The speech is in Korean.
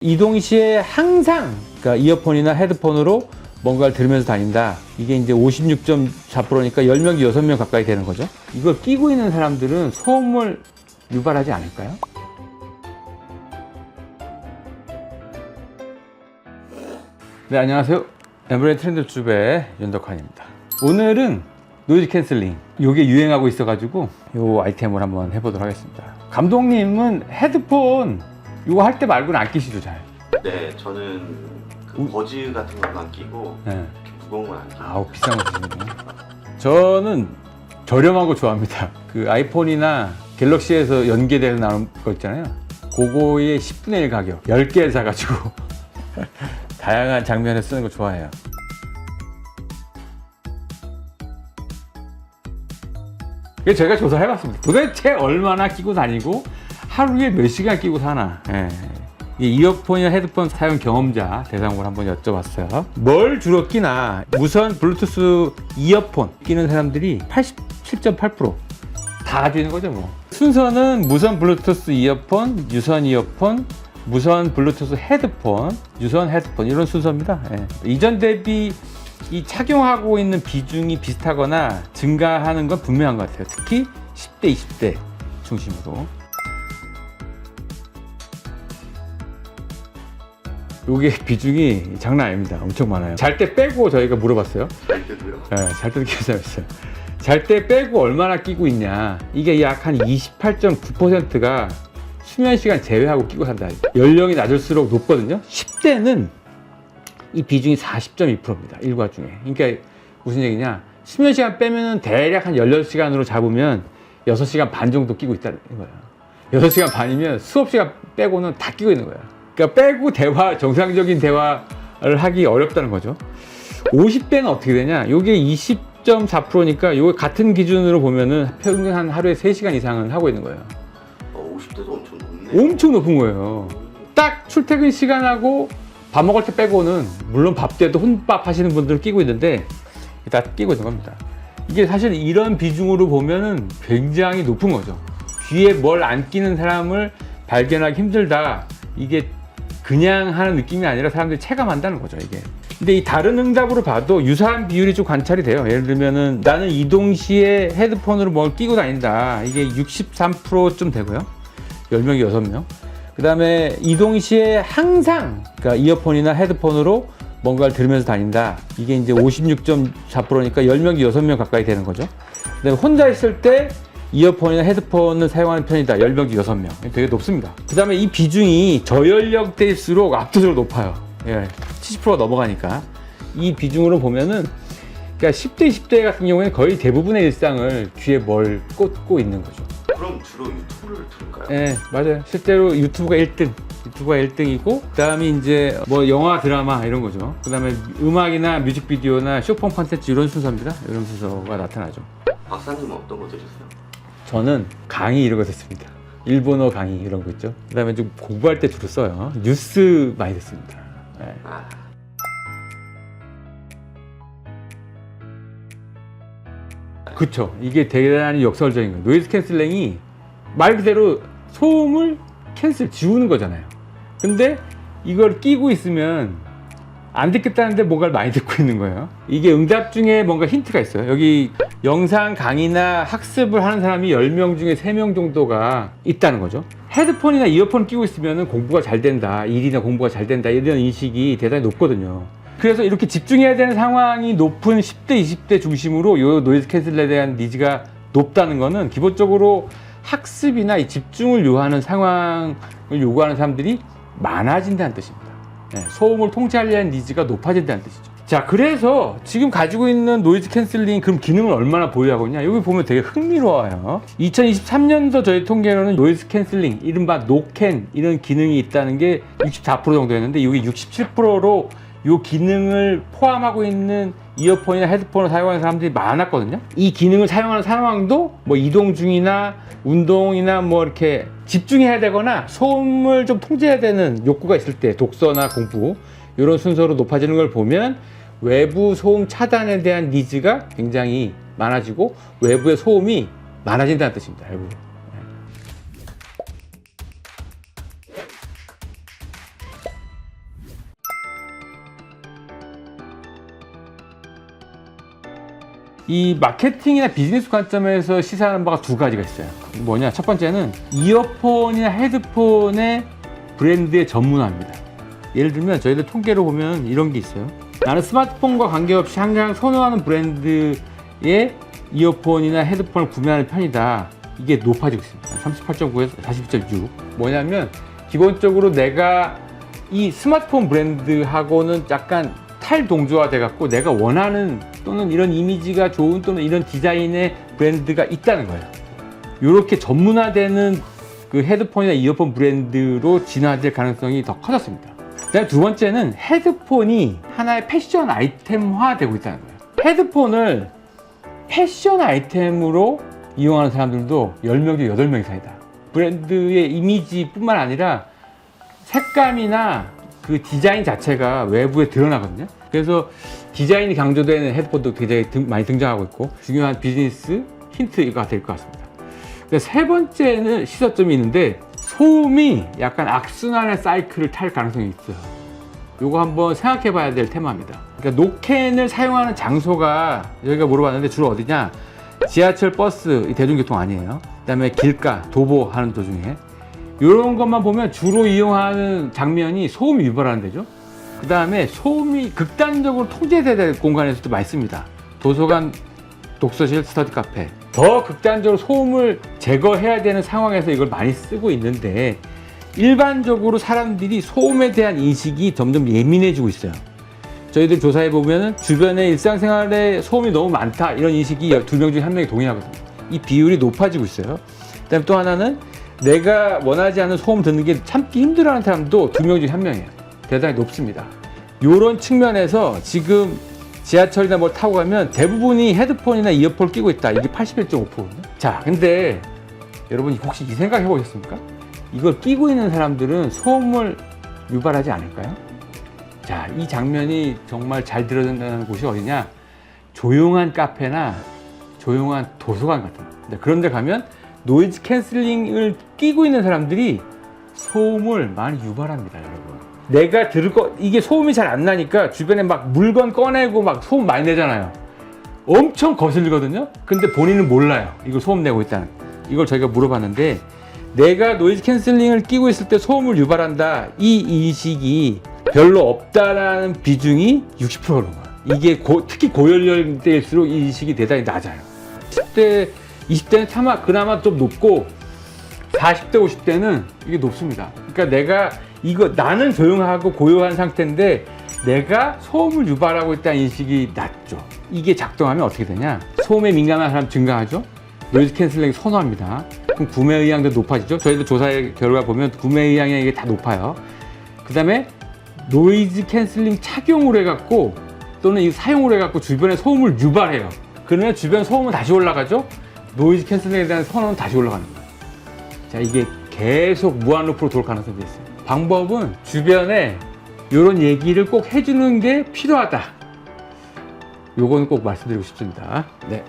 이동 시에 항상 그러니까 이어폰이나 헤드폰으로 뭔가를 들으면서 다닌다. 이게 이제 56.4%니까 10명 중 6명 가까이 되는 거죠. 이걸 끼고 있는 사람들은 소음을 유발하지 않을까요? 네, 안녕하세요. 엠브레인 트렌드 튜브의 윤덕환입니다. 오늘은 노이즈 캔슬링, 이게 유행하고 있어가지고 이 아이템을 한번 해보도록 하겠습니다. 감독님은 헤드폰 이거 할 때 말고는 안 끼시죠, 잘? 네, 저는 그 버즈 같은 것만 끼고 네. 무거운 건 안 끼고. 아우, 비싼 거 쓰시네요. 저는 저렴한 거 좋아합니다. 그 아이폰이나 갤럭시에서 연계돼서 나오는 거 있잖아요. 그거의 10분의 1 가격 10개를 사가지고 다양한 장면에 쓰는 거 좋아해요. 그래서 제가 조사해봤습니다. 도대체 얼마나 끼고 다니고 하루에 몇 시간 끼고 사나. 예. 이 이어폰이나 헤드폰 사용 경험자 대상으로 한번 여쭤봤어요. 뭘 주로 끼나? 무선 블루투스 이어폰 끼는 사람들이 87.8% 다 가지고 있는 거죠, 뭐. 순서는 무선 블루투스 이어폰, 유선 이어폰, 무선 블루투스 헤드폰, 유선 헤드폰 이런 순서입니다. 예. 이전 대비 이 착용하고 있는 비중이 비슷하거나 증가하는 건 분명한 것 같아요. 특히 10대, 20대 중심으로. 요게 비중이 장난 아닙니다. 엄청 많아요. 잘 때 빼고 저희가 물어봤어요. 잘 때도요? 네, 잘 때도 계산했어요. 잘 때 빼고 얼마나 끼고 있냐. 이게 약 한 28.9%가 수면 시간 제외하고 끼고 산다. 연령이 낮을수록 높거든요. 10대는 이 비중이 40.2%입니다. 일과 중에. 그러니까 무슨 얘기냐. 수면 시간 빼면은 대략 한 16시간으로 잡으면 6시간 반 정도 끼고 있다는 거예요. 6시간 반이면 수업 시간 빼고는 다 끼고 있는 거예요. 그러니까 빼고 대화, 정상적인 대화를 하기 어렵다는 거죠. 50대는 어떻게 되냐? 이게 20.4%니까 요 같은 기준으로 보면은 평균 한 하루에 3시간 이상은 하고 있는 거예요. 50대도 엄청 높네. 엄청 높은 거예요. 딱 출퇴근 시간하고 밥 먹을 때 빼고는, 물론 밥 때도 혼밥 하시는 분들은 끼고 있는데 다 끼고 있는 겁니다. 이게 사실 이런 비중으로 보면은 굉장히 높은 거죠. 귀에 뭘 안 끼는 사람을 발견하기 힘들다. 이게 그냥 하는 느낌이 아니라 사람들이 체감한다는 거죠, 이게. 근데 이 다른 응답으로 봐도 유사한 비율이 좀 관찰이 돼요. 예를 들면은 나는 이동 시에 헤드폰으로 뭘 끼고 다닌다. 이게 63%좀 되고요. 10명, 6명. 그 다음에 이동 시에 항상 그러니까 이어폰이나 헤드폰으로 뭔가를 들으면서 다닌다. 이게 이제 56.4%니까 10명, 6명 가까이 되는 거죠. 그 다음에 혼자 있을 때 이어폰이나 헤드폰을 사용하는 편이다. 10명 중 6명. 되게 높습니다. 그 다음에 이 비중이 저연령대일수록 압도적으로 높아요. 예, 70%가 넘어가니까. 이 비중으로 보면은, 그러니까 10대, 20대 같은 경우에 거의 대부분의 일상을 귀에 뭘 꽂고 있는 거죠. 그럼 주로 유튜브를 들을까요? 예, 맞아요. 실제로 유튜브가 1등. 유튜브가 1등이고, 그 다음에 이제 뭐 영화, 드라마 이런 거죠. 그 다음에 음악이나 뮤직비디오나 쇼폼 콘텐츠 이런 순서입니다. 이런 순서가 나타나죠. 박사님은 어떤 거 들으세요? 저는 강의 이런 거 듣습니다. 일본어 강의 이런 거 있죠. 그 다음에 좀 공부할 때 주로 써요. 뉴스 많이 듣습니다. 네. 그쵸. 이게 대단히 역설적인 거예요. 노이즈 캔슬링이 말 그대로 소음을 지우는 거잖아요. 근데 이걸 끼고 있으면 안 듣겠다는데 뭔가를 많이 듣고 있는 거예요. 이게 응답 중에 뭔가 힌트가 있어요. 여기 영상 강의나 학습을 하는 사람이 10명 중에 3명 정도가 있다는 거죠. 헤드폰이나 이어폰 끼고 있으면 공부가 잘 된다, 일이나 공부가 잘 된다, 이런 인식이 대단히 높거든요. 그래서 이렇게 집중해야 되는 상황이 높은 10대, 20대 중심으로 이 노이즈 캔슬에 대한 니즈가 높다는 거는 기본적으로 학습이나 이 집중을 요하는 상황을 요구하는 사람들이 많아진다는 뜻입니다. 네, 소음을 통제하려는 니즈가 높아진다는 뜻이죠. 자, 그래서 지금 가지고 있는 노이즈 캔슬링 그럼 기능을 얼마나 보유하고 있냐? 여기 보면 되게 흥미로워요. 2023년도 저희 통계로는 노이즈 캔슬링, 이른바 노캔 이런 기능이 있다는 게 64% 정도였는데 여기 67%로 이 기능을 포함하고 있는 이어폰이나 헤드폰을 사용하는 사람들이 많았거든요. 이 기능을 사용하는 상황도 뭐 이동 중이나 운동이나 뭐 이렇게 집중해야 되거나 소음을 좀 통제해야 되는 욕구가 있을 때 독서나 공부 이런 순서로 높아지는 걸 보면 외부 소음 차단에 대한 니즈가 굉장히 많아지고 외부의 소음이 많아진다는 뜻입니다. 외부. 이 마케팅이나 비즈니스 관점에서 시사하는 바가 두 가지가 있어요. 뭐냐? 첫 번째는 이어폰이나 헤드폰의 브랜드의 전문화입니다. 예를 들면 저희들 통계로 보면 이런 게 있어요. 나는 스마트폰과 관계없이 항상 선호하는 브랜드의 이어폰이나 헤드폰을 구매하는 편이다. 이게 높아지고 있습니다. 38.9에서 42.6. 뭐냐면 기본적으로 내가 이 스마트폰 브랜드하고는 약간 탈동조화 돼갖고 내가 원하는 또는 이런 이미지가 좋은 또는 이런 디자인의 브랜드가 있다는 거예요. 이렇게 전문화되는 그 헤드폰이나 이어폰 브랜드로 진화될 가능성이 더 커졌습니다. 그다음 두 번째는 헤드폰이 하나의 패션 아이템화 되고 있다는 거예요. 헤드폰을 패션 아이템으로 이용하는 사람들도 10명 중 8명 이상이다. 브랜드의 이미지뿐만 아니라 색감이나 그 디자인 자체가 외부에 드러나거든요. 그래서 디자인이 강조되는 헤드폰도 굉장히 많이 등장하고 있고 중요한 비즈니스 힌트가 될 것 같습니다. 세 번째는 시사점이 있는데 소음이 약간 악순환의 사이클을 탈 가능성이 있어요. 요거 한번 생각해 봐야 될 테마입니다. 그러니까 노캔을 사용하는 장소가 여기가 물어봤는데 주로 어디냐? 지하철, 버스, 대중교통 아니에요. 그 다음에 길가, 도보하는 도중에 이런 것만 보면 주로 이용하는 장면이 소음이 유발하는 데죠. 그 다음에 소음이 극단적으로 통제돼야 될 공간에서도 많이 씁니다. 도서관, 독서실, 스터디 카페. 더 극단적으로 소음을 제거해야 되는 상황에서 이걸 많이 쓰고 있는데 일반적으로 사람들이 소음에 대한 인식이 점점 예민해지고 있어요. 저희들 조사해 보면 주변에 일상생활에 소음이 너무 많다 이런 인식이 2명 중에 1명이 동의하거든요. 이 비율이 높아지고 있어요. 그다음에 또 하나는 내가 원하지 않는 소음 듣는 게 참기 힘들어하는 사람도 2명 중에 1명이에요. 대단히 높습니다. 이런 측면에서 지금 지하철이나 뭐 타고 가면 대부분이 헤드폰이나 이어폰을 끼고 있다. 이게 81.5%거든요. 자, 근데 여러분 혹시 이 생각 해보셨습니까? 이걸 끼고 있는 사람들은 소음을 유발하지 않을까요? 자, 이 장면이 정말 잘 들어진다는 곳이 어디냐? 조용한 카페나 조용한 도서관 같은 거. 그런 데 가면 노이즈 캔슬링을 끼고 있는 사람들이 소음을 많이 유발합니다, 여러분. 내가 들을 거, 이게 소음이 잘 안 나니까 주변에 막 물건 꺼내고 막 소음 많이 내잖아요. 엄청 거슬리거든요? 근데 본인은 몰라요. 이거 소음 내고 있다는. 이걸 저희가 물어봤는데, 내가 노이즈 캔슬링을 끼고 있을 때 소음을 유발한다. 이 인식이 별로 없다라는 비중이 60%가 넘는 거야. 이게 특히 고연령대일수록 이 인식이 대단히 낮아요. 10대, 20대는 그나마 좀 높고 40대, 50대는 이게 높습니다. 그러니까 내가 나는 조용하고 고요한 상태인데 내가 소음을 유발하고 있다는 인식이 낮죠. 이게 작동하면 어떻게 되냐? 소음에 민감한 사람 증가하죠? 노이즈 캔슬링 선호합니다. 그럼 구매 의향도 높아지죠? 저희도 조사의 결과 보면 구매 의향이 이게 다 높아요. 그 다음에 노이즈 캔슬링 착용을 해갖고 또는 이 사용을 해갖고 주변에 소음을 유발해요. 그러면 주변 소음은 다시 올라가죠? 노이즈 캔슬링에 대한 선호는 다시 올라가는 거예요. 자, 이게 계속 무한루프로 돌 가능성이 있어요. 방법은 주변에 이런 얘기를 꼭 해주는 게 필요하다. 요건 꼭 말씀드리고 싶습니다. 네.